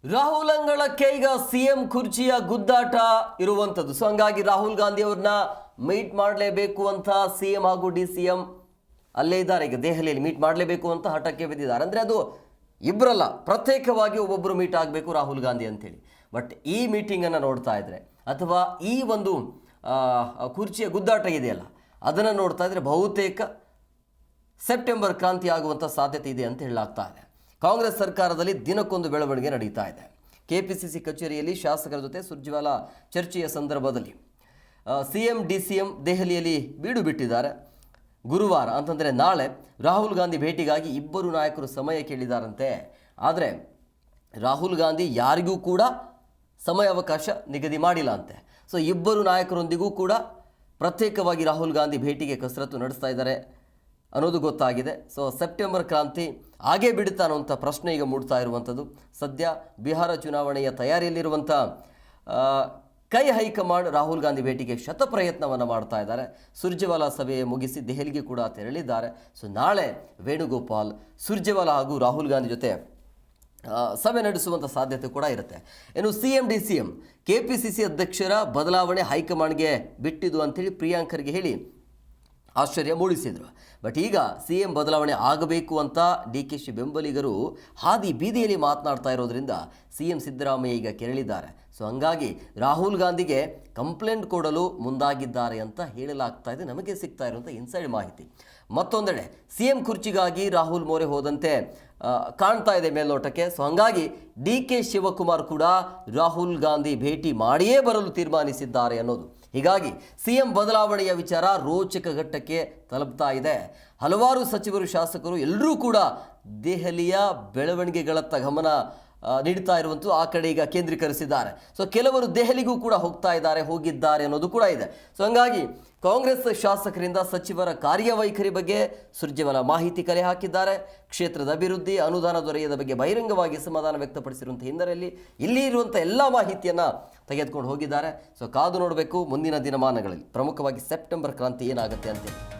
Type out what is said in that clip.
ರಾಹುಲ್ ಅಂಗಳಕ್ಕೆ ಈಗ ಸಿಎಂ ಕುರ್ಚಿಯ ಗುದ್ದಾಟ ಇರುವಂಥದ್ದು. ಸೊ ಹಂಗಾಗಿ ರಾಹುಲ್ ಗಾಂಧಿ ಅವ್ರನ್ನ ಮೀಟ್ ಮಾಡಲೇಬೇಕು ಅಂತ ಸಿಎಂ ಹಾಗೂ ಡಿ.ಸಿ.ಎಂ ಅಲ್ಲೇ ಇದ್ದಾರೆ. ಈಗ ದೆಹಲಿಯಲ್ಲಿ ಮೀಟ್ ಮಾಡಲೇಬೇಕು ಅಂತ ಹಠಕ್ಕೆ ಬಿದ್ದಿದ್ದಾರೆ. ಅಂದರೆ ಅದು ಇಬ್ಬರಲ್ಲ, ಪ್ರತ್ಯೇಕವಾಗಿ ಒಬ್ಬೊಬ್ಬರು ಮೀಟ್ ಆಗಬೇಕು ರಾಹುಲ್ ಗಾಂಧಿ ಅಂತೇಳಿ. ಬಟ್ ಈ ಮೀಟಿಂಗನ್ನು ನೋಡ್ತಾ ಇದ್ರೆ ಅಥವಾ ಈ ಒಂದು ಕುರ್ಚಿಯ ಗುದ್ದಾಟ ಇದೆಯಲ್ಲ, ಅದನ್ನು ನೋಡ್ತಾ ಇದ್ರೆ ಬಹುತೇಕ ಸೆಪ್ಟೆಂಬರ್ ಕ್ರಾಂತಿ ಆಗುವಂಥ ಸಾಧ್ಯತೆ ಇದೆ ಅಂತ ಹೇಳಲಾಗ್ತಾ ಇದೆ. ಕಾಂಗ್ರೆಸ್ ಸರ್ಕಾರದಲ್ಲಿ ದಿನಕ್ಕೊಂದು ಬೆಳವಣಿಗೆ ನಡೀತಾ ಇದೆ. ಕೆಪಿಸಿಸಿ ಕಚೇರಿಯಲ್ಲಿ ಶಾಸಕರ ಜೊತೆ ಸುರ್ಜೇವಾಲಾ ಚರ್ಚೆಯ ಸಂದರ್ಭದಲ್ಲಿ ಸಿಎಂ ಡಿ.ಸಿ.ಎಂ ದೆಹಲಿಯಲ್ಲಿ ಬೀಡು ಬಿಟ್ಟಿದ್ದಾರೆ. ಗುರುವಾರ ಅಂತಂದರೆ ನಾಳೆ ರಾಹುಲ್ ಗಾಂಧಿ ಭೇಟಿಗಾಗಿ ಇಬ್ಬರು ನಾಯಕರು ಸಮಯ ಕೇಳಿದಾರಂತೆ. ಆದರೆ ರಾಹುಲ್ ಗಾಂಧಿ ಯಾರಿಗೂ ಕೂಡ ಸಮಯಾವಕಾಶ ನಿಗದಿ ಮಾಡಿಲ್ಲ ಅಂತೆ. ಸೊ ಇಬ್ಬರು ನಾಯಕರೊಂದಿಗೂ ಕೂಡ ಪ್ರತ್ಯೇಕವಾಗಿ ರಾಹುಲ್ ಗಾಂಧಿ ಭೇಟಿಗೆ ಕಸರತ್ತು ನಡೆಸ್ತಾ ಇದ್ದಾರೆ ಅನ್ನೋದು ಗೊತ್ತಾಗಿದೆ. ಸೊ ಸೆಪ್ಟೆಂಬರ್ ಕ್ರಾಂತಿ ಆಗೇ ಬಿಡುತ್ತಾ ಅನ್ನುವಂಥ ಪ್ರಶ್ನೆ ಈಗ ಮೂಡ್ತಾ ಇರುವಂಥದ್ದು. ಸದ್ಯ ಬಿಹಾರ ಚುನಾವಣೆಯ ತಯಾರಿಯಲ್ಲಿರುವಂಥ ಕೈ ಹೈಕಮಾಂಡ್ ರಾಹುಲ್ ಗಾಂಧಿ ಭೇಟಿಗೆ ಶತಪ್ರಯತ್ನವನ್ನು ಮಾಡ್ತಾ ಇದ್ದಾರೆ. ಸುರ್ಜೇವಾಲಾ ಸಭೆ ಮುಗಿಸಿ ದೆಹಲಿಗೆ ಕೂಡ ತೆರಳಿದ್ದಾರೆ. ಸೊ ನಾಳೆ ವೇಣುಗೋಪಾಲ್, ಸುರ್ಜೇವಾಲಾ ಹಾಗೂ ರಾಹುಲ್ ಗಾಂಧಿ ಜೊತೆ ಸಭೆ ನಡೆಸುವಂಥ ಸಾಧ್ಯತೆ ಕೂಡ ಇರುತ್ತೆ. ಇನ್ನು ಸಿಎಂ ಡಿ.ಸಿ.ಎಂ ಕೆಪಿಸಿಸಿ ಅಧ್ಯಕ್ಷರ ಬದಲಾವಣೆ ಹೈಕಮಾಂಡ್ಗೆ ಬಿಟ್ಟಿದ್ದು ಅಂಥೇಳಿ ಪ್ರಿಯಾಂಕರ್ಗೆ ಹೇಳಿ ಆಶ್ಚರ್ಯ ಮೂಡಿಸಿದರು. ಬಟ್ ಈಗ ಸಿಎಂ ಬದಲಾವಣೆ ಆಗಬೇಕು ಅಂತ ಡಿ.ಕೆ.ಶಿ ಬೆಂಬಲಿಗರು ಹಾದಿ ಬೀದಿಯಲ್ಲಿ ಮಾತನಾಡ್ತಾ ಇರೋದ್ರಿಂದ ಸಿಎಂ ಸಿದ್ದರಾಮಯ್ಯ ಈಗ ಕೆರಳಿದ್ದಾರೆ. ಸೊ ಹಂಗಾಗಿ ರಾಹುಲ್ ಗಾಂಧಿಗೆ ಕಂಪ್ಲೇಂಟ್ ಕೊಡಲು ಮುಂದಾಗಿದ್ದಾರೆ ಅಂತ ಹೇಳಲಾಗ್ತಾ ಇದೆ. ನಮಗೆ ಸಿಗ್ತಾ ಇರುವಂಥ ಇನ್ಸೈಡ್ ಮಾಹಿತಿ. ಮತ್ತೊಂದೆಡೆ ಸಿಎಂ ಕುರ್ಚಿಗಾಗಿ ರಾಹುಲ್ ಮೋರೆ ಹೋದಂತೆ ಕಾಣ್ತಾ ಇದೆ ಮೇಲ್ನೋಟಕ್ಕೆ. ಸೊ ಹಂಗಾಗಿ ಡಿ.ಕೆ. ಶಿವಕುಮಾರ್ ಕೂಡ ರಾಹುಲ್ ಗಾಂಧಿ ಭೇಟಿ ಮಾಡಿಯೇ ಬರಲು ತೀರ್ಮಾನಿಸಿದ್ದಾರೆ ಅನ್ನೋದು. ಹೀಗಾಗಿ ಸಿಎಂ ಬದಲಾವಣೆಯ ವಿಚಾರ ರೋಚಕ ಘಟ್ಟಕ್ಕೆ ತಲುಪ್ತಾ ಇದೆ. ಹಲವಾರು ಸಚಿವರು, ಶಾಸಕರು ಎಲ್ಲರೂ ಕೂಡ ದೆಹಲಿಯ ಬೆಳವಣಿಗೆಗಳತ್ತ ಗಮನ ನೀಡ್ತಾ ಇರುವಂಥದ್ದು ಆ ಕಡೆ ಈಗ ಕೇಂದ್ರೀಕರಿಸಿದ್ದಾರೆ. ಸೊ ಕೆಲವರು ದೆಹಲಿಗೂ ಕೂಡ ಹೋಗಿದ್ದಾರೆ ಅನ್ನೋದು ಕೂಡ ಇದೆ. ಸೊ ಹಂಗಾಗಿ ಕಾಂಗ್ರೆಸ್ ಶಾಸಕರಿಂದ ಸಚಿವರ ಕಾರ್ಯವೈಖರಿ ಬಗ್ಗೆ ಸುರ್ಜೇವಾಲಾ ಮಾಹಿತಿ ಕಲೆ ಹಾಕಿದ್ದಾರೆ. ಕ್ಷೇತ್ರದ ಅಭಿವೃದ್ಧಿ, ಅನುದಾನ ದೊರೆಯದ ಬಗ್ಗೆ ಬಹಿರಂಗವಾಗಿ ಅಸಮಾಧಾನ ವ್ಯಕ್ತಪಡಿಸಿರುವಂಥ ಹಿನ್ನೆಲೆಯಲ್ಲಿ ಇಲ್ಲಿ ಇರುವಂಥ ಎಲ್ಲ ಮಾಹಿತಿಯನ್ನು ತೆಗೆದುಕೊಂಡು ಹೋಗಿದ್ದಾರೆ. ಸೊ ಕಾದು ನೋಡಬೇಕು ಮುಂದಿನ ದಿನಮಾನಗಳಲ್ಲಿ, ಪ್ರಮುಖವಾಗಿ ಸೆಪ್ಟೆಂಬರ್ ಕ್ರಾಂತಿ ಏನಾಗುತ್ತೆ ಅಂತೇಳಿ.